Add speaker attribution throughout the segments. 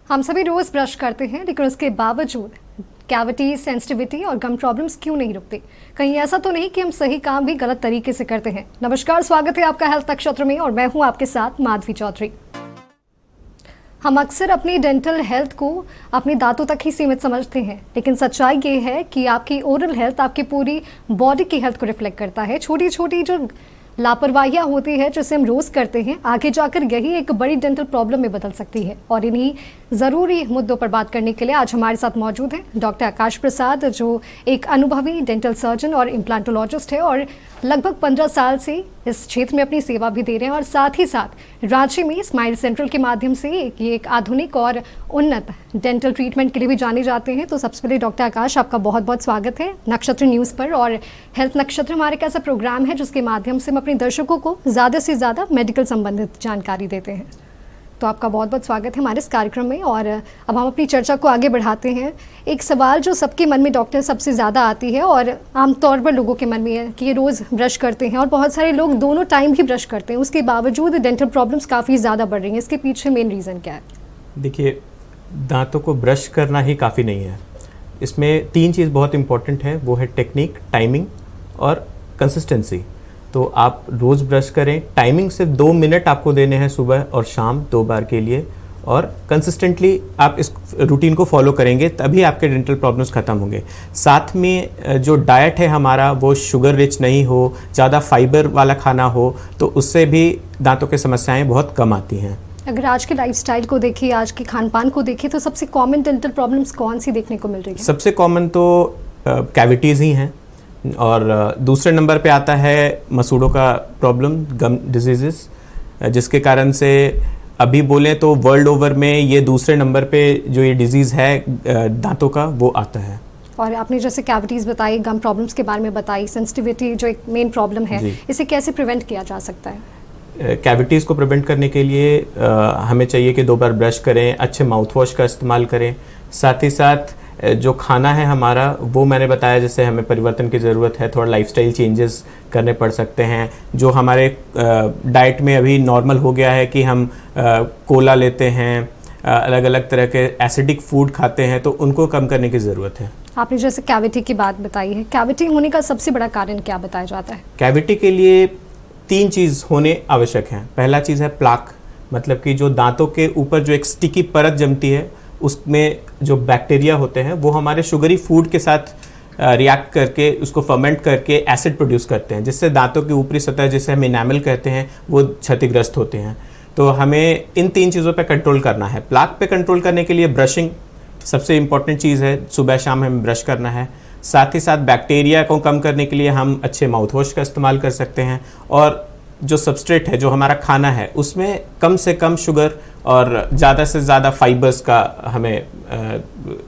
Speaker 1: हम सभी रोज ब्रश करते हैं, लेकिन उसके बावजूद कैविटी, सेंसिटिविटी और गम प्रॉब्लम्स क्यों नहीं रुकती? कहीं ऐसा तो नहीं कि हम सही काम भी गलत तरीके से करते हैं? नमस्कार, स्वागत है आपका हेल्थ नक्षत्र में और मैं हूं आपके साथ माधवी चौधरी। हम अक्सर अपनी डेंटल हेल्थ को अपने दांतों तक ही सीमित समझते हैं, लेकिन सच्चाई ये है कि आपकी ओरल हेल्थ आपकी पूरी बॉडी की हेल्थ को रिफ्लेक्ट करता है। छोटी छोटी जो लापरवाहियाँ होती है जिसे हम रोज़ करते हैं, आगे जाकर यही एक बड़ी डेंटल प्रॉब्लम में बदल सकती है। और इन्हीं ज़रूरी मुद्दों पर बात करने के लिए आज हमारे साथ मौजूद हैं डॉक्टर आकाश प्रसाद, जो एक अनुभवी डेंटल सर्जन और इम्प्लांटोलॉजिस्ट है और लगभग 15 साल से इस क्षेत्र में अपनी सेवा भी दे रहे हैं। और साथ ही साथ रांची में स्माइल सेंट्रल के माध्यम से ये एक आधुनिक और उन्नत डेंटल ट्रीटमेंट के लिए भी जाने जाते हैं। तो सबसे पहले डॉक्टर आकाश, आपका बहुत बहुत स्वागत है नक्षत्र न्यूज़ पर। और हेल्थ नक्षत्र हमारे एक ऐसा प्रोग्राम है जिसके माध्यम से हम अपने दर्शकों को ज़्यादा से ज़्यादा मेडिकल संबंधित जानकारी देते हैं। तो आपका बहुत बहुत स्वागत है हमारे इस कार्यक्रम में। और अब हम अपनी चर्चा को आगे बढ़ाते हैं। एक सवाल जो सबके मन में डॉक्टर सबसे ज़्यादा आती है और आमतौर पर लोगों के मन में है कि ये रोज़ ब्रश करते हैं और बहुत सारे लोग दोनों टाइम भी ब्रश करते हैं, उसके बावजूद डेंटल प्रॉब्लम्स काफ़ी ज़्यादा बढ़ रही हैं। इसके पीछे मेन रीज़न क्या है?
Speaker 2: देखिए, दांतों को ब्रश करना ही काफ़ी नहीं है। इसमें 3 चीज़ बहुत इंपॉर्टेंट है, वो है टेक्निक, टाइमिंग और कंसिस्टेंसी। तो आप रोज़ ब्रश करें, टाइमिंग सिर्फ 2 मिनट आपको देने हैं सुबह और शाम 2 बार के लिए, और कंसिस्टेंटली आप इस रूटीन को फॉलो करेंगे तभी आपके डेंटल प्रॉब्लम्स ख़त्म होंगे। साथ में जो डाइट है हमारा वो शुगर रिच नहीं हो, ज़्यादा फाइबर वाला खाना हो, तो उससे भी दांतों की समस्याएं बहुत कम आती हैं।
Speaker 1: अगर आज के लाइफस्टाइल को देखिए, आज के खान पान को देखिए, तो सबसे कॉमन डेंटल प्रॉब्लम्स कौन सी देखने को मिल रही है?
Speaker 2: सबसे कॉमन तो कैविटीज़ ही हैं, और दूसरे नंबर पे आता है मसूड़ों का प्रॉब्लम, गम डिजीज़, जिसके कारण से अभी बोलें तो वर्ल्ड ओवर में ये दूसरे नंबर पे जो ये डिजीज़ है दांतों का, वो आता है।
Speaker 1: और आपने जैसे कैविटीज़ बताई, गम प्रॉब्लम्स के बारे में बताई, सेंसिटिविटी जो एक मेन प्रॉब्लम है, इसे कैसे प्रिवेंट किया जा सकता है?
Speaker 2: कैविटीज़ को प्रिवेंट करने के लिए हमें चाहिए कि 2 बार ब्रश करें, अच्छे माउथ वॉश का इस्तेमाल करें। साथ ही साथ जो खाना है हमारा, वो मैंने बताया जैसे हमें परिवर्तन की ज़रूरत है, थोड़ा लाइफस्टाइल चेंजेस करने पड़ सकते हैं। जो हमारे डाइट में अभी नॉर्मल हो गया है कि हम कोला लेते हैं, अलग अलग तरह के एसिडिक फूड खाते हैं, तो उनको कम करने की ज़रूरत है।
Speaker 1: आपने जैसे कैविटी की बात बताई है, कैविटी होने का सबसे बड़ा कारण क्या बताया जाता है?
Speaker 2: कैविटी के लिए 3 चीज़ होने आवश्यक हैं। पहला चीज़ है प्लाक, मतलब कि जो दांतों के ऊपर जो एक स्टिकी परत जमती है, उसमें जो बैक्टीरिया होते हैं वो हमारे शुगरी फूड के साथ रिएक्ट करके उसको फर्मेंट करके एसिड प्रोड्यूस करते हैं, जिससे दांतों की ऊपरी सतह, जिसे हम इनामल कहते हैं, वो क्षतिग्रस्त होते हैं। तो हमें इन 3 चीज़ों पे कंट्रोल करना है। प्लाक पे कंट्रोल करने के लिए ब्रशिंग सबसे इम्पॉर्टेंट चीज़ है, सुबह शाम हमें ब्रश करना है। साथ ही साथ बैक्टीरिया को कम करने के लिए हम अच्छे माउथ वॉश का इस्तेमाल कर सकते हैं, और जो सबस्ट्रेट है, जो हमारा खाना है, उसमें कम से कम शुगर और ज़्यादा से ज़्यादा फाइबर्स का हमें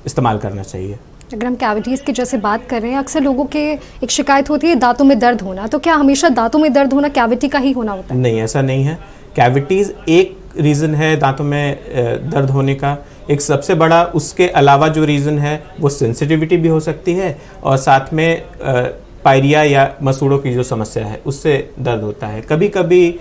Speaker 2: इस्तेमाल करना चाहिए।
Speaker 1: अगर हम कैविटीज़ की जैसे बात कर रहे हैं, अक्सर लोगों के एक शिकायत होती है दांतों में दर्द होना, तो क्या हमेशा दांतों में दर्द होना कैविटी का ही होना होता है?
Speaker 2: नहीं, ऐसा नहीं है। कैविटीज़ एक रीज़न है दांतों में दर्द होने का। एक सबसे बड़ा उसके अलावा जो रीज़न है वो सेंसिटिविटी भी हो सकती है, और साथ में पायरिया या मसूड़ों की जो समस्या है उससे दर्द होता है। कभी कभी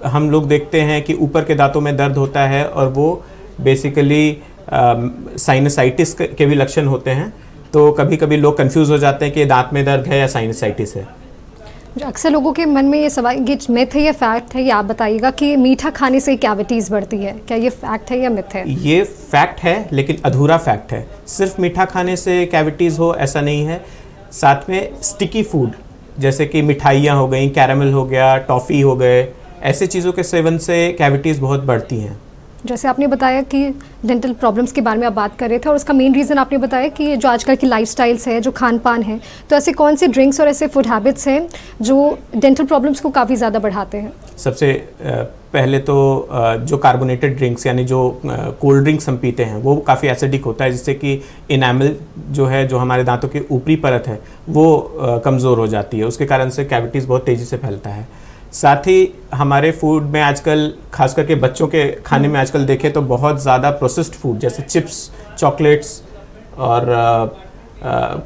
Speaker 2: हम लोग देखते हैं कि ऊपर के दांतों में दर्द होता है, और वो बेसिकली साइनसाइटिस के भी लक्षण होते हैं। तो कभी कभी लोग कंफ्यूज हो जाते हैं कि दांत में दर्द है या साइनसाइटिस है।
Speaker 1: अक्सर लोगों के मन में ये सवाल, ये मिथ है या फैक्ट है, ये आप बताइएगा कि मीठा खाने से कैविटीज़ बढ़ती है, क्या ये फैक्ट है या मिथ है? ये
Speaker 2: फैक्ट है, लेकिन अधूरा फैक्ट है। सिर्फ मीठा खाने से कैविटीज़ हो ऐसा नहीं है। साथ में स्टिकी फूड जैसे कि मिठाइयाँ हो गई, कैरामल हो गया, टॉफ़ी हो गए, ऐसे चीज़ों के सेवन से कैविटीज़ बहुत बढ़ती हैं।
Speaker 1: जैसे आपने बताया कि डेंटल प्रॉब्लम्स के बारे में आप बात कर रहे थे, और उसका मेन रीज़न आपने बताया कि जो आजकल की लाइफस्टाइल्स है, जो खान पान है, तो ऐसे कौन से ड्रिंक्स और ऐसे फूड हैबिट्स हैं जो डेंटल प्रॉब्लम्स को काफ़ी ज़्यादा बढ़ाते हैं?
Speaker 2: सबसे पहले तो जो कार्बोनेटेड ड्रिंक्स, यानी जो कोल्ड ड्रिंक्स हम पीते हैं, वो काफ़ी एसिडिक होता है, जिससे कि इनामल जो है, जो हमारे दांतों की ऊपरी परत है, वो कमज़ोर हो जाती है। उसके कारण से कैविटीज़ बहुत तेज़ी से फैलता है। साथ ही हमारे फूड में आजकल, खास करके बच्चों के खाने में आजकल देखें तो बहुत ज़्यादा प्रोसेस्ड फूड जैसे चिप्स, चॉकलेट्स और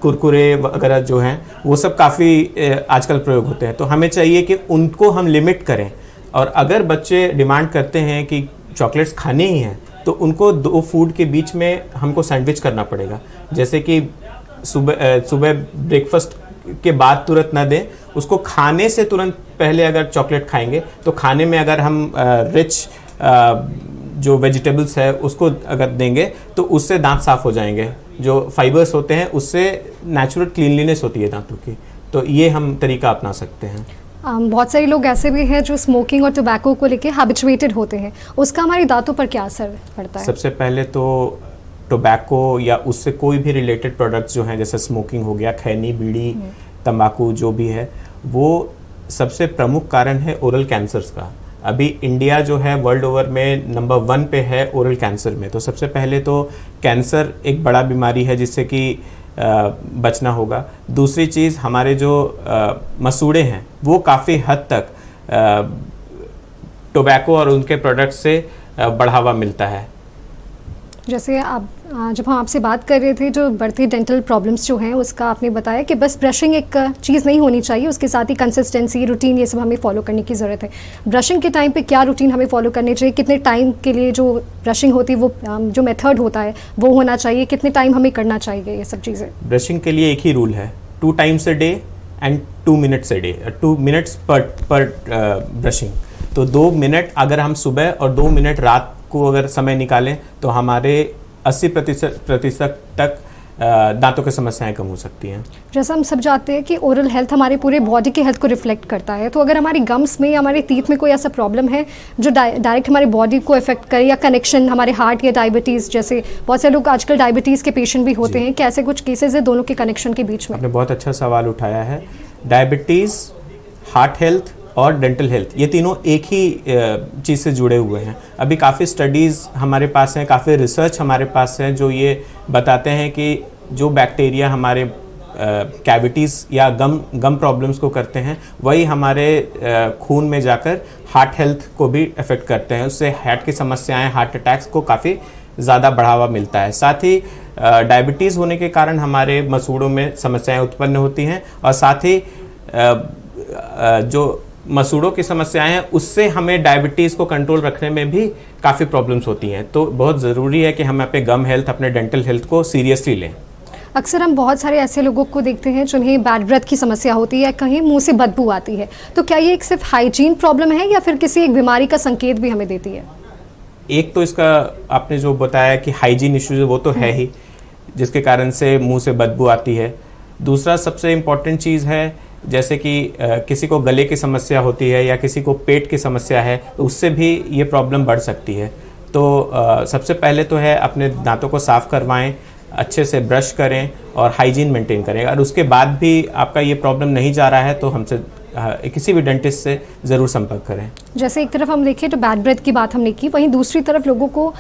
Speaker 2: कुरकुरे वगैरह जो हैं, वो सब काफ़ी आजकल प्रयोग होते हैं। तो हमें चाहिए कि उनको हम लिमिट करें, और अगर बच्चे डिमांड करते हैं कि चॉकलेट्स खाने ही हैं, तो उनको दो फूड के बीच में हमको सैंडविच करना पड़ेगा। जैसे कि सुबह ब्रेकफास्ट के बाद तुरंत ना दें, उसको खाने से तुरंत पहले अगर चॉकलेट खाएंगे तो खाने में अगर हम रिच जो वेजिटेबल्स है उसको अगर देंगे तो उससे दांत साफ हो जाएंगे। जो फाइबर्स होते हैं उससे नेचुरल क्लीनलीनेस होती है दांतों की। तो ये हम तरीका अपना सकते हैं।
Speaker 1: बहुत सारे लोग ऐसे भी हैं जो स्मोकिंग और टोबैको को लेके हैबिचुएटेड होते हैं, उसका हमारी दांतों पर क्या असर पड़ता है?
Speaker 2: सबसे पहले तो टोबैको या उससे कोई भी रिलेटेड प्रोडक्ट्स जो हैं, जैसे स्मोकिंग हो गया, खैनी, बीड़ी, तंबाकू जो भी है, वो सबसे प्रमुख कारण है ओरल कैंसर्स का। अभी इंडिया जो है वर्ल्ड ओवर में नंबर 1 पे है ओरल कैंसर में। तो सबसे पहले तो कैंसर एक बड़ा बीमारी है जिससे कि बचना होगा। दूसरी चीज़, हमारे जो मसूड़े हैं वो काफ़ी हद तक टोबैको और उनके प्रोडक्ट से बढ़ावा मिलता है।
Speaker 1: जैसे आप जब हम आपसे बात कर रहे थे, जो बढ़ती डेंटल प्रॉब्लम्स जो हैं उसका आपने बताया कि बस ब्रशिंग एक चीज़ नहीं होनी चाहिए, उसके साथ ही कंसिस्टेंसी, रूटीन, ये सब हमें फॉलो करने की ज़रूरत है। ब्रशिंग के टाइम पे क्या रूटीन हमें फॉलो करनी चाहिए? कितने टाइम के लिए जो ब्रशिंग होती है वो जो मेथड होता है वो होना चाहिए? कितने टाइम हमें करना चाहिए ये सब चीज़ें?
Speaker 2: ब्रशिंग के लिए एक ही रूल है, 2 times a day and 2 minutes a day, 2 minutes पर ब्रशिंग। तो 2 मिनट अगर हम सुबह और 2 मिनट रात को अगर समय निकालें तो हमारे 80% तक दांतों की समस्याएं कम हो सकती हैं।
Speaker 1: जैसा हम सब जानते हैं कि ओरल हेल्थ हमारे पूरे बॉडी के हेल्थ को रिफ्लेक्ट करता है, तो अगर हमारी गम्स में या हमारे टीथ में कोई ऐसा प्रॉब्लम है जो डायरेक्ट हमारे बॉडी को इफेक्ट करे, या कनेक्शन हमारे हार्ट या डायबिटीज़, जैसे बहुत से लोग आजकल डायबिटीज़ के पेशेंट भी होते हैं, कैसे कुछ केसेस है दोनों के कनेक्शन के बीच में?
Speaker 2: आपने बहुत अच्छा सवाल उठाया है। डायबिटीज़, हार्ट हेल्थ और डेंटल हेल्थ, ये तीनों एक ही चीज़ से जुड़े हुए हैं। अभी काफ़ी स्टडीज़ हमारे पास हैं, काफ़ी रिसर्च हमारे पास है जो ये बताते हैं कि जो बैक्टीरिया हमारे कैविटीज़ या गम प्रॉब्लम्स को करते हैं वही हमारे खून में जाकर हार्ट हेल्थ को भी अफेक्ट करते हैं। उससे हार्ट की समस्याएं, हार्ट अटैक्स को काफ़ी ज़्यादा बढ़ावा मिलता है। साथ ही डायबिटीज़ होने के कारण हमारे मसूड़ों में समस्याएं उत्पन्न होती हैं, और साथ ही जो मसूड़ों की समस्याएं हैं उससे हमें डायबिटीज़ को कंट्रोल रखने में भी काफ़ी प्रॉब्लम्स होती हैं। तो बहुत ज़रूरी है कि हम अपने गम हेल्थ, अपने डेंटल हेल्थ को सीरियसली लें।
Speaker 1: अक्सर हम बहुत सारे ऐसे लोगों को देखते हैं जिन्हें बैड ब्रेथ की समस्या होती है, कहीं मुंह से बदबू आती है, तो क्या ये एक सिर्फ हाइजीन प्रॉब्लम है या फिर किसी एक बीमारी का संकेत भी हमें देती है? एक
Speaker 2: तो इसका आपने जो बताया कि हाइजीन इश्यूज वो तो है ही, जिसके कारण से मुंह से बदबू आती है। दूसरा सबसे इम्पॉर्टेंट चीज़ है, जैसे कि किसी को गले की समस्या होती है या किसी को पेट की समस्या है, तो उससे भी ये प्रॉब्लम बढ़ सकती है। तो सबसे पहले तो है अपने दांतों को साफ़ करवाएं, अच्छे से ब्रश करें और हाइजीन मेंटेन करें। अगर उसके बाद भी आपका ये प्रॉब्लम नहीं जा रहा है तो हमसे किसी भी डेंटिस्ट से ज़रूर संपर्क करें।
Speaker 1: जैसे एक तरफ हम देखें तो बैड ब्रेथ की बात हमने की, वहीं दूसरी तरफ लोगों को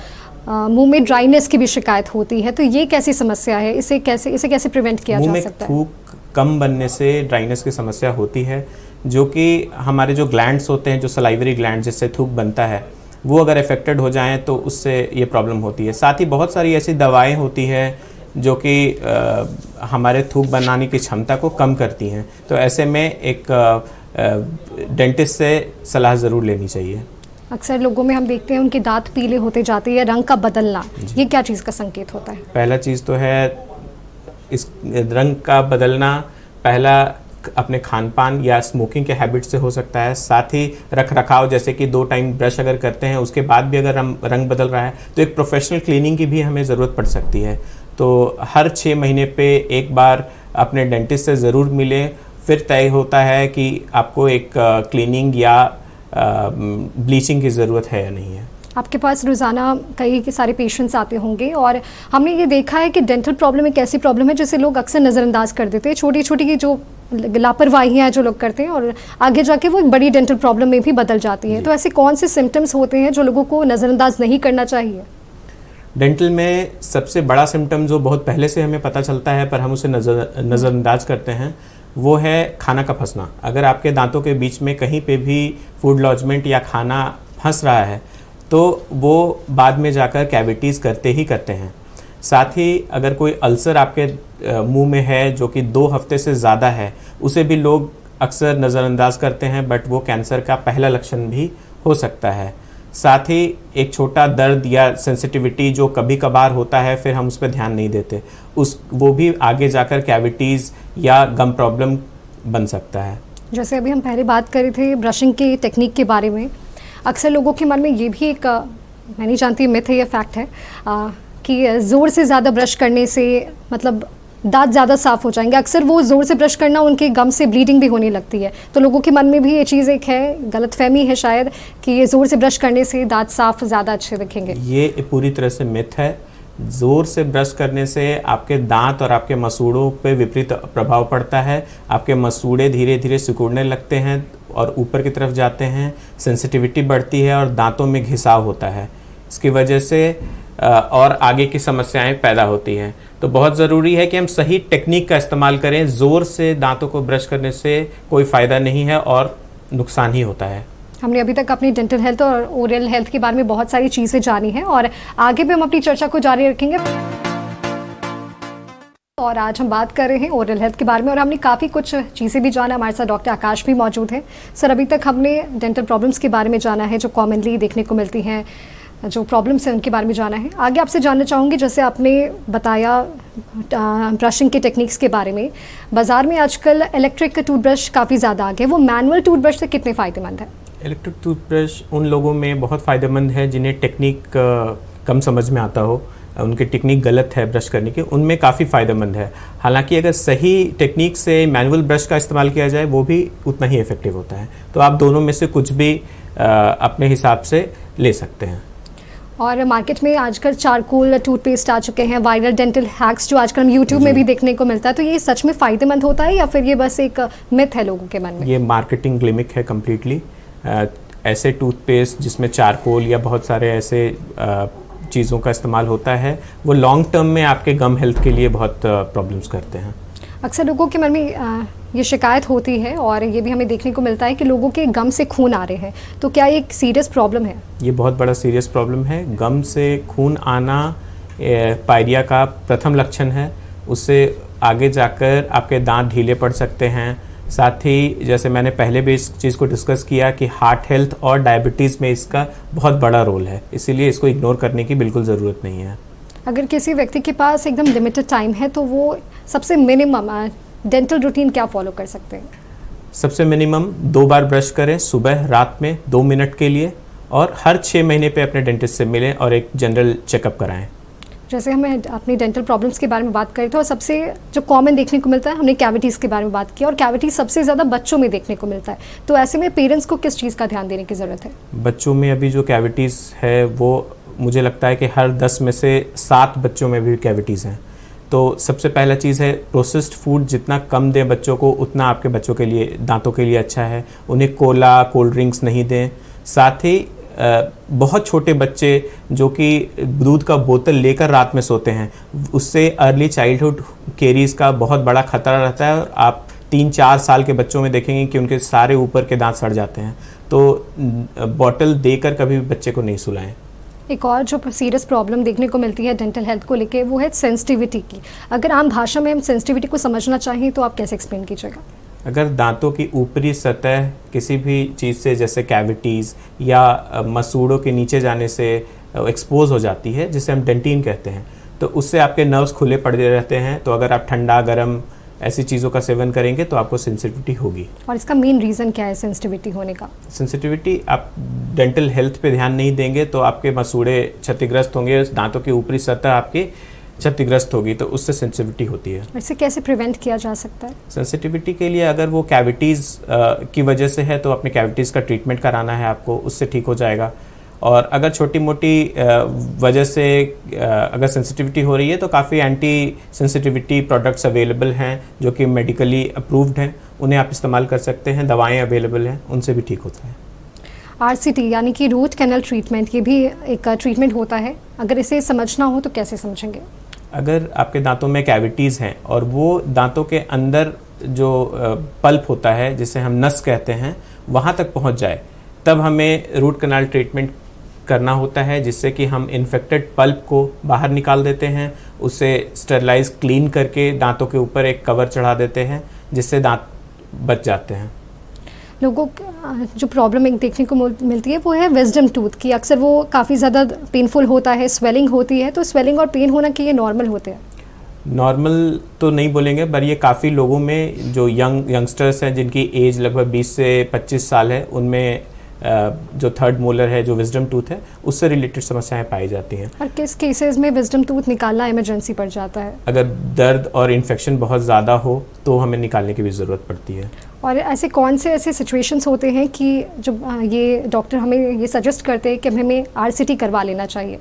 Speaker 1: मुंह में ड्राइनेस की भी शिकायत होती है, तो ये कैसी समस्या है? इसे कैसे प्रिवेंट किया जा सकता है?
Speaker 2: मुंह में थूक कम बनने से ड्राइनेस की समस्या होती है, जो कि हमारे जो ग्लैंड्स होते हैं, जो सलाइवरी ग्लैंड जिससे थूक बनता है, वो अगर अफेक्टेड हो जाएं तो उससे ये प्रॉब्लम होती है। साथ ही बहुत सारी ऐसी दवाएं होती हैं जो कि हमारे थूक बनाने की क्षमता को कम करती हैं। तो ऐसे में एक डेंटिस्ट से सलाह ज़रूर लेनी चाहिए।
Speaker 1: अक्सर लोगों में हम देखते हैं उनके दांत पीले होते जाते हैं, रंग का बदलना, ये क्या चीज़ का संकेत होता है?
Speaker 2: पहला चीज़ तो है इस रंग का बदलना, पहला अपने खान पान या स्मोकिंग के हैबिट से हो सकता है। साथ ही रख रखाव, जैसे कि 2 टाइम ब्रश अगर करते हैं उसके बाद भी अगर रंग बदल रहा है तो एक प्रोफेशनल क्लीनिंग की भी हमें ज़रूरत पड़ सकती है। तो हर 6 महीने पे एक बार अपने डेंटिस्ट से ज़रूर मिलें, फिर तय होता है कि आपको एक क्लीनिंग या ब्लीचिंग की ज़रूरत है या नहीं है।
Speaker 1: आपके पास रोज़ाना कई सारे पेशेंट्स आते होंगे और हमने ये देखा है कि डेंटल प्रॉब्लम एक ऐसी प्रॉब्लम है जिसे लोग अक्सर नज़रअंदाज कर देते हैं। छोटी छोटी की जो लापरवाहियाँ जो लोग करते हैं और आगे जाके वो एक बड़ी डेंटल प्रॉब्लम में भी बदल जाती हैं। तो ऐसे कौन से सिम्टम्स होते हैं जो लोगों को नज़रअंदाज नहीं करना चाहिए?
Speaker 2: डेंटल में सबसे बड़ा सिम्टम जो बहुत पहले से हमें पता चलता है पर हम उसे नज़रअंदाज करते हैं, वो है खाना का फंसना। अगर आपके दांतों के बीच में कहीं पे भी फूड लॉजमेंट या खाना फंस रहा है तो वो बाद में जाकर कैविटीज़ करते ही करते हैं। साथ ही अगर कोई अल्सर आपके मुंह में है जो कि 2 हफ्ते से ज़्यादा है, उसे भी लोग अक्सर नज़रअंदाज करते हैं, बट वो कैंसर का पहला लक्षण भी हो सकता है। साथ ही एक छोटा दर्द या सेंसिटिविटी जो कभी कभार होता है, फिर हम उस पर ध्यान नहीं देते, वो भी आगे जाकर कैविटीज़ या गम प्रॉब्लम बन सकता है।
Speaker 1: जैसे अभी हम पहले बात कर रहे थे ब्रशिंग की टेक्निक के बारे में, अक्सर लोगों के मन में ये भी एक मैं नहीं जानती मिथ है या फैक्ट है कि ज़ोर से ज़्यादा ब्रश करने से मतलब दांत ज़्यादा साफ़ हो जाएंगे। अक्सर वो ज़ोर से ब्रश करना उनके गम से ब्लीडिंग भी होने लगती है, तो लोगों के मन में भी ये चीज़ एक है, गलतफहमी है शायद, कि ये ज़ोर से ब्रश करने से दांत साफ़ ज़्यादा अच्छे दिखेंगे।
Speaker 2: ये पूरी तरह से मिथ है। ज़ोर से ब्रश करने से आपके दांत और आपके मसूड़ों पे विपरीत प्रभाव पड़ता है। आपके मसूड़े धीरे धीरे सिकुड़ने लगते हैं और ऊपर की तरफ जाते हैं, सेंसिटिविटी बढ़ती है और दांतों में घिसाव होता है। इसकी वजह से और आगे की समस्याएं पैदा होती हैं। तो बहुत ज़रूरी है कि हम सही टेक्निक का इस्तेमाल करें। ज़ोर से दांतों को ब्रश करने से कोई फ़ायदा नहीं है और नुकसान ही होता है।
Speaker 1: हमने अभी तक अपनी डेंटल हेल्थ और ओरल हेल्थ के बारे में बहुत सारी चीज़ें जानी हैं और आगे भी हम अपनी चर्चा को जारी रखेंगे। और आज हम बात कर रहे हैं ओरल हेल्थ के बारे में और हमने काफ़ी कुछ चीज़ें भी जाना। हमारे साथ डॉक्टर आकाश भी मौजूद हैं। सर, अभी तक हमने डेंटल प्रॉब्लम्स के बारे में जाना है जो कॉमनली देखने को मिलती हैं, जो प्रॉब्लम्स हैं उनके बारे में जाना है। आगे आपसे जानना चाहूँगी, जैसे आपने बताया ब्रशिंग के टेक्निक्स के बारे में, बाज़ार में आजकल इलेक्ट्रिक टूथब्रश काफ़ी ज़्यादा आ गए, वो मैनुअल टूथब्रश से कितने फ़ायदेमंद है?
Speaker 2: इलेक्ट्रिक टूथब्रश उन लोगों में बहुत फ़ायदेमंद है जिन्हें टेक्निक कम समझ में आता हो, उनकी टेक्निक गलत है ब्रश करने की, उनमें काफ़ी फ़ायदेमंद है। हालांकि अगर सही टेक्निक से मैनुअल ब्रश का इस्तेमाल किया जाए वो भी उतना ही इफ़ेक्टिव होता है। तो आप दोनों में से कुछ भी अपने हिसाब से ले सकते हैं।
Speaker 1: और मार्केट में आजकल चारकोल टूथपेस्ट आ चुके हैं, वायरल डेंटल हैक्स जो आजकल हम यूट्यूब में भी देखने को मिलता है, तो ये सच में फ़ायदेमंद होता है या फिर ये बस एक मिथ है लोगों के मन में?
Speaker 2: ये मार्केटिंग गिमिक है कम्प्लीटली। ऐसे टूथपेस्ट जिसमें चारकोल या बहुत सारे ऐसे चीज़ों का इस्तेमाल होता है, वो लॉन्ग टर्म में आपके गम हेल्थ के लिए बहुत प्रॉब्लम्स करते हैं।
Speaker 1: अक्सर लोगों के मन में ये शिकायत होती है और ये भी हमें देखने को मिलता है कि लोगों के गम से खून आ रहे हैं, तो क्या ये एक सीरियस प्रॉब्लम है? ये
Speaker 2: बहुत बड़ा सीरियस प्रॉब्लम है। गम से खून आना पायरिया का प्रथम लक्षण है। उससे आगे जाकर आपके दांत ढीले पड़ सकते हैं। साथ ही जैसे मैंने पहले भी इस चीज़ को डिस्कस किया कि हार्ट हेल्थ और डायबिटीज़ में इसका बहुत बड़ा रोल है, इसीलिए इसको इग्नोर करने की बिल्कुल ज़रूरत नहीं है।
Speaker 1: अगर किसी व्यक्ति के पास एकदम लिमिटेड टाइम है तो वो सबसे मिनिमम डेंटल रूटीन क्या फॉलो कर सकते हैं? सबसे
Speaker 2: मिनिमम 2 बार ब्रश करें, सुबह रात में 2 मिनट के लिए, और हर 6 महीने पे अपने डेंटिस्ट से मिलें और एक जनरल चेकअप कराएं।
Speaker 1: जैसे हमें अपनी डेंटल प्रॉब्लम्स के बारे में बात करें तो और सबसे जो कॉमन देखने को मिलता है, हमने कैविटीज़ के बारे में बात की और कैविटीज़ सबसे ज़्यादा बच्चों में देखने को मिलता है, तो ऐसे में पेरेंट्स को किस चीज़ का ध्यान देने की ज़रूरत है?
Speaker 2: बच्चों में अभी जो कैविटीज़ है वो मुझे लगता है कि हर 10 में से 7 बच्चों में भी कैविटीज़ हैं। तो सबसे पहला चीज़ है प्रोसेस्ड फूड जितना कम दें बच्चों को, उतना आपके बच्चों के लिए, दांतों के लिए अच्छा है। उन्हें कोला, कोल्ड ड्रिंक्स नहीं दें। साथ ही बहुत छोटे बच्चे जो कि दूध का बोतल लेकर रात में सोते हैं, उससे अर्ली चाइल्डहुड केरीज का बहुत बड़ा खतरा रहता है और आप 3-4 साल के बच्चों में देखेंगे कि उनके सारे ऊपर के दांत सड़ जाते हैं। तो बॉटल देकर कभी भी बच्चे को नहीं सुलाएं।
Speaker 1: एक और जो सीरियस प्रॉब्लम देखने को मिलती है डेंटल हेल्थ को लेके, वो है सेंसिटिविटी की। अगर आम भाषा में हम सेंसिटिविटी को समझना चाहें तो आप कैसे एक्सप्लेन कीजिएगा?
Speaker 2: अगर दांतों की ऊपरी सतह किसी भी चीज़ से, जैसे कैविटीज़ या मसूड़ों के नीचे जाने से एक्सपोज हो जाती है, जिसे हम डेंटिन कहते हैं, तो उससे आपके नर्व्स खुले पड़े रहते हैं। तो अगर आप ठंडा गर्म ऐसी चीज़ों का सेवन करेंगे तो आपको सेंसिटिविटी होगी।
Speaker 1: और इसका मेन रीज़न क्या है सेंसिटिविटी होने का?
Speaker 2: सेंसिटिविटी, आप डेंटल हेल्थ पे ध्यान नहीं देंगे तो आपके मसूड़े क्षतिग्रस्त होंगे, दांतों की ऊपरी सतह आपकी क्षतिग्रस्त होगी, तो उससे सेंसिटिविटी होती है।
Speaker 1: इससे कैसे प्रिवेंट किया जा सकता है?
Speaker 2: सेंसिटिविटी के लिए अगर वो कैविटीज़ की वजह से है तो अपने कैविटीज़ का ट्रीटमेंट कराना है आपको, उससे ठीक हो जाएगा। और अगर छोटी मोटी वजह से अगर सेंसिटिविटी हो रही है तो काफ़ी एंटी सेंसिटिविटी प्रोडक्ट्स अवेलेबल हैं जो कि मेडिकली अप्रूव्ड हैं, उन्हें आप इस्तेमाल कर सकते हैं। दवाएं अवेलेबल हैं, उनसे भी ठीक होता है।
Speaker 1: RCT यानी कि रूट कैनल ट्रीटमेंट, ये भी एक ट्रीटमेंट होता है। अगर इसे समझना हो तो कैसे समझेंगे?
Speaker 2: अगर आपके दांतों में कैविटीज़ हैं और वो दांतों के अंदर जो पल्प होता है, जिसे हम नस कहते हैं, वहाँ तक पहुँच जाए, तब हमें रूट कैनाल ट्रीटमेंट करना होता है, जिससे कि हम इन्फेक्टेड पल्प को बाहर निकाल देते हैं, उसे स्टेरलाइज क्लीन करके दांतों के ऊपर एक कवर चढ़ा देते हैं, जिससे दांत बच जाते हैं।
Speaker 1: लोगों जो प्रॉब्लम एक देखने को मिलती है वो है विजडम टूथ की। अक्सर वो काफ़ी ज़्यादा पेनफुल होता है, स्वेलिंग होती है, तो स्वेलिंग और पेन होना कि ये नॉर्मल होते हैं?
Speaker 2: नॉर्मल तो नहीं बोलेंगे, पर ये काफ़ी लोगों में जो यंगस्टर्स हैं जिनकी एज लगभग 20 से 25 साल है, उनमें जो थर्ड मोलर है, जो विजडम टूथ है, उससे रिलेटेड समस्याएं पाई जाती हैं।
Speaker 1: और किस केसेस में विजडम टूथ निकालना इमरजेंसी पड़ जाता है?
Speaker 2: अगर दर्द और इन्फेक्शन बहुत ज़्यादा हो तो हमें निकालने की भी ज़रूरत पड़ती है।
Speaker 1: और ऐसे कौन से ऐसे सिचुएशंस होते हैं कि जो ये डॉक्टर हमें ये सजेस्ट करते हैं कि हमें आरसीटी करवा लेना चाहिए?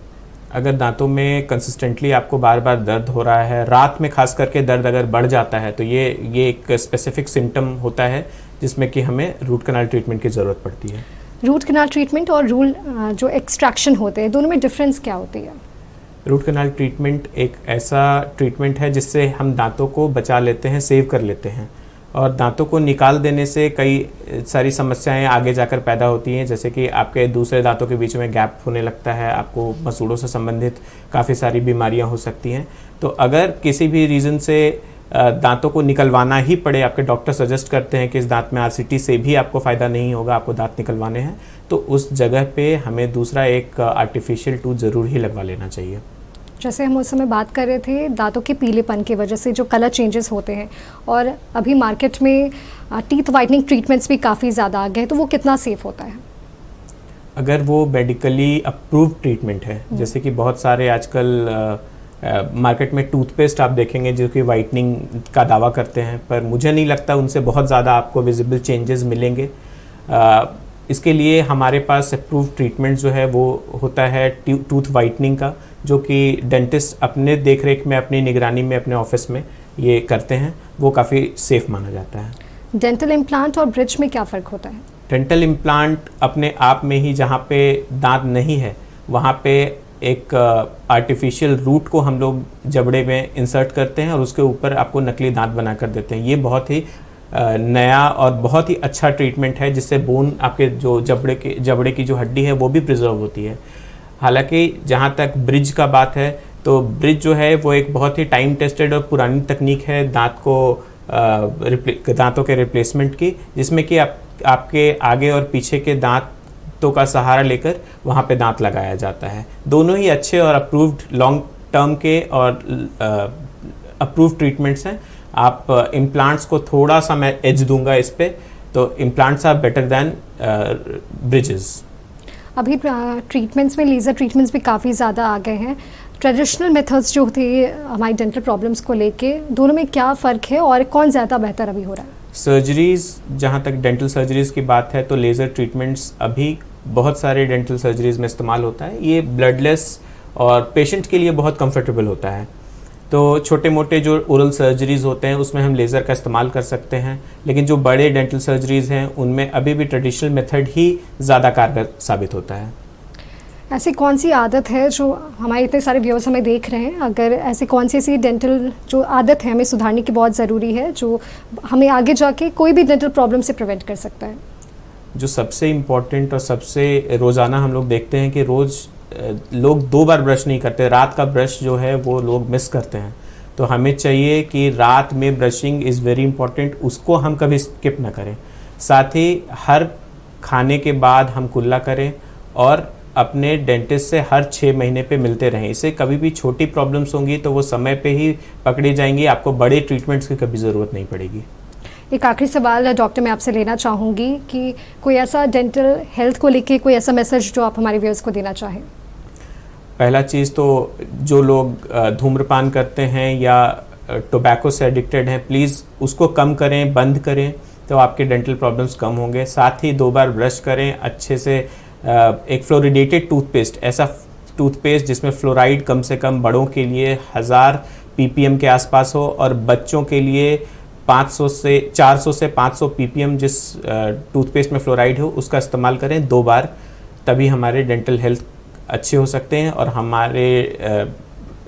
Speaker 2: अगर दांतों में कंसिस्टेंटली आपको बार बार दर्द हो रहा है, रात में खास करके दर्द अगर बढ़ जाता है, तो ये एक स्पेसिफिक सिम्टम होता है जिसमें कि हमें रूट कनाल ट्रीटमेंट की ज़रूरत पड़ती है।
Speaker 1: रूट कनाल ट्रीटमेंट और जो एक्सट्रैक्शन होते हैं, दोनों में डिफरेंस क्या होती है?
Speaker 2: रूट कनाल ट्रीटमेंट एक ऐसा ट्रीटमेंट है जिससे हम दांतों को बचा लेते हैं, सेव कर लेते हैं, और दांतों को निकाल देने से कई सारी समस्याएं आगे जाकर पैदा होती हैं, जैसे कि आपके दूसरे दांतों के बीच में गैप होने लगता है, आपको मसूड़ों से संबंधित काफ़ी सारी बीमारियां हो सकती हैं। तो अगर किसी भी रीज़न से दांतों को निकलवाना ही पड़े, आपके डॉक्टर सजेस्ट करते हैं कि इस दांत में आरसीटी से भी आपको फ़ायदा नहीं होगा, आपको दांत निकलवाने हैं, तो उस जगह पे हमें दूसरा एक आर्टिफिशियल टूथ ज़रूर ही लगवा लेना चाहिए।
Speaker 1: जैसे हम उस समय बात कर रहे थे दांतों के पीलेपन की वजह से जो कलर चेंजेस होते हैं, और अभी मार्केट में टीथ वाइटनिंग ट्रीटमेंट्स भी काफ़ी ज़्यादा आ गए, तो वो कितना सेफ़ होता है?
Speaker 2: अगर वो मेडिकली अप्रूव्ड ट्रीटमेंट है, जैसे कि बहुत सारे आजकल मार्केट में टूथपेस्ट आप देखेंगे जो कि वाइटनिंग का दावा करते हैं, पर मुझे नहीं लगता उनसे बहुत ज़्यादा आपको विजिबल चेंजेस मिलेंगे। इसके लिए हमारे पास अप्रूव्ड ट्रीटमेंट जो है वो होता है टूथ वाइटनिंग का, जो कि डेंटिस्ट अपने देखरेख में, अपनी निगरानी में, अपने ऑफिस में ये करते हैं। वो काफ़ी सेफ माना जाता है।
Speaker 1: डेंटल इम्प्लांट और ब्रिज में क्या फ़र्क होता है?
Speaker 2: डेंटल इम्प्लांट अपने आप में ही जहाँ पे दांत नहीं है वहाँ पे एक आर्टिफिशियल रूट को हम लोग जबड़े में इंसर्ट करते हैं और उसके ऊपर आपको नकली दांत बना कर देते हैं। ये बहुत ही नया और बहुत ही अच्छा ट्रीटमेंट है, जिससे बोन, आपके जो जबड़े की जो हड्डी है वो भी प्रिजर्व होती है। हालांकि जहाँ तक ब्रिज का बात है, तो ब्रिज जो है वो एक बहुत ही टाइम टेस्टेड और पुरानी तकनीक है दांतों के रिप्लेसमेंट की, जिसमें कि आपके आगे और पीछे के दांतों का सहारा लेकर वहाँ पे दांत लगाया जाता है। दोनों ही अच्छे और अप्रूव्ड लॉन्ग टर्म के और अप्रूव्ड ट्रीटमेंट्स हैं। आप इम्प्लांट्स को थोड़ा सा मैं एज दूंगा इस पे, तो implants are better than bridges.
Speaker 1: अभी ट्रीटमेंट्स में लेज़र ट्रीटमेंट्स भी काफ़ी ज़्यादा आ गए हैं। ट्रेडिशनल मेथड्स जो थे हमारी डेंटल प्रॉब्लम्स को लेके, दोनों में क्या फ़र्क है और कौन ज़्यादा बेहतर अभी हो रहा है?
Speaker 2: सर्जरीज़, जहाँ तक डेंटल सर्जरीज़ की बात है, तो लेज़र ट्रीटमेंट्स अभी बहुत सारे डेंटल सर्जरीज़ में इस्तेमाल होता है। ये ब्लडलेस और पेशेंट के लिए बहुत कंफर्टेबल होता है। तो छोटे मोटे जो ओरल सर्जरीज़ होते हैं उसमें हम लेज़र का इस्तेमाल कर सकते हैं, लेकिन जो बड़े डेंटल सर्जरीज़ हैं उनमें अभी भी ट्रेडिशनल मेथड ही ज़्यादा कारगर साबित होता है।
Speaker 1: ऐसी कौन सी आदत है जो हमारे इतने सारे व्यूअर्स हमें देख रहे हैं, अगर ऐसी कौन सी ऐसी डेंटल जो आदत है हमें सुधारने की बहुत ज़रूरी है, जो हमें आगे जाके कोई भी डेंटल प्रॉब्लम से प्रिवेंट कर सकता है?
Speaker 2: जो सबसे इम्पॉर्टेंट और सबसे रोज़ाना हम लोग देखते हैं कि रोज़ लोग 2 बार ब्रश नहीं करते। रात का ब्रश जो है वो लोग मिस करते हैं। तो हमें चाहिए कि रात में ब्रशिंग इज़ वेरी इंपॉर्टेंट, उसको हम कभी स्किप ना करें। साथ ही हर खाने के बाद हम कुल्ला करें और अपने डेंटिस्ट से हर 6 महीने पे मिलते रहें। इससे कभी भी छोटी प्रॉब्लम्स होंगी तो वो समय पे ही पकड़ी जाएंगी, आपको बड़े ट्रीटमेंट्स की कभी ज़रूरत नहीं पड़ेगी।
Speaker 1: एक आखिरी सवाल डॉक्टर मैं आपसे लेना चाहूँगी कि कोई ऐसा डेंटल हेल्थ को लेके कोई ऐसा मैसेज जो आप हमारे व्यूअर्स को देना चाहें?
Speaker 2: पहला चीज़ तो जो लोग धूम्रपान करते हैं या टोबैको से एडिक्टेड हैं, प्लीज़ उसको कम करें, बंद करें, तो आपके डेंटल प्रॉब्लम्स कम होंगे। साथ ही 2 बार ब्रश करें अच्छे से। एक फ्लोरिडेटेड टूथपेस्ट, ऐसा टूथपेस्ट जिसमें फ्लोराइड कम से कम बड़ों के लिए 1000 ppm के आसपास हो और बच्चों के लिए 400 से 500 ppm जिस टूथपेस्ट में फ्लोराइड हो उसका इस्तेमाल करें 2 बार, तभी हमारे डेंटल हेल्थ अच्छे हो सकते हैं और हमारे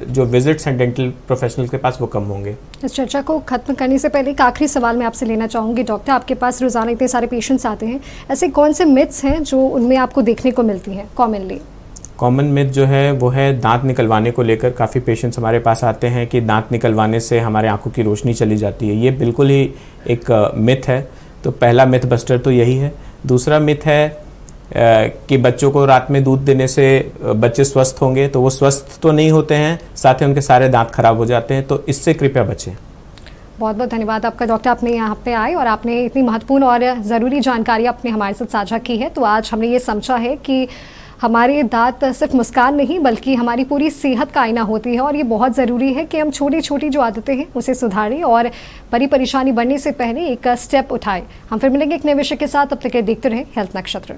Speaker 2: जो विजिट्स हैं डेंटल प्रोफेशनल के पास वो कम होंगे।
Speaker 1: इस चर्चा को खत्म करने से पहले एक आखिरी सवाल मैं आपसे लेना चाहूँगी डॉक्टर, आपके पास रोज़ाना इतने सारे पेशेंट्स आते हैं, ऐसे कौन से मिथ्स हैं जो उनमें आपको देखने को मिलती हैं कॉमनली?
Speaker 2: कॉमन मिथ जो है वो है दांत निकलवाने को लेकर। काफ़ी पेशेंट्स हमारे पास आते हैं कि दांत निकलवाने से हमारे आंखों की रोशनी चली जाती है। ये बिल्कुल ही एक मिथ है। तो पहला मिथ बस्टर तो यही है। दूसरा मिथ है कि बच्चों को रात में दूध देने से बच्चे स्वस्थ होंगे, तो वो स्वस्थ तो नहीं होते हैं, साथ ही उनके सारे दांत खराब हो जाते हैं, तो इससे कृपया बचें।
Speaker 1: बहुत बहुत धन्यवाद आपका डॉक्टर, आपने यहाँ पे आए और आपने इतनी महत्वपूर्ण और ज़रूरी जानकारी आपने हमारे साथ साझा की है। तो आज हमने ये समझा है कि हमारे दांत सिर्फ मुस्कान नहीं बल्कि हमारी पूरी सेहत का आईना होती है और ये बहुत ज़रूरी है कि हम छोटी छोटी जो आदतें हैं उसे सुधारें और बड़ी परेशानी बढ़ने से पहले एक स्टेप उठाएं। हम फिर मिलेंगे एक नए विषय के साथ, तब तक के देखते रहें हेल्थ नक्षत्र।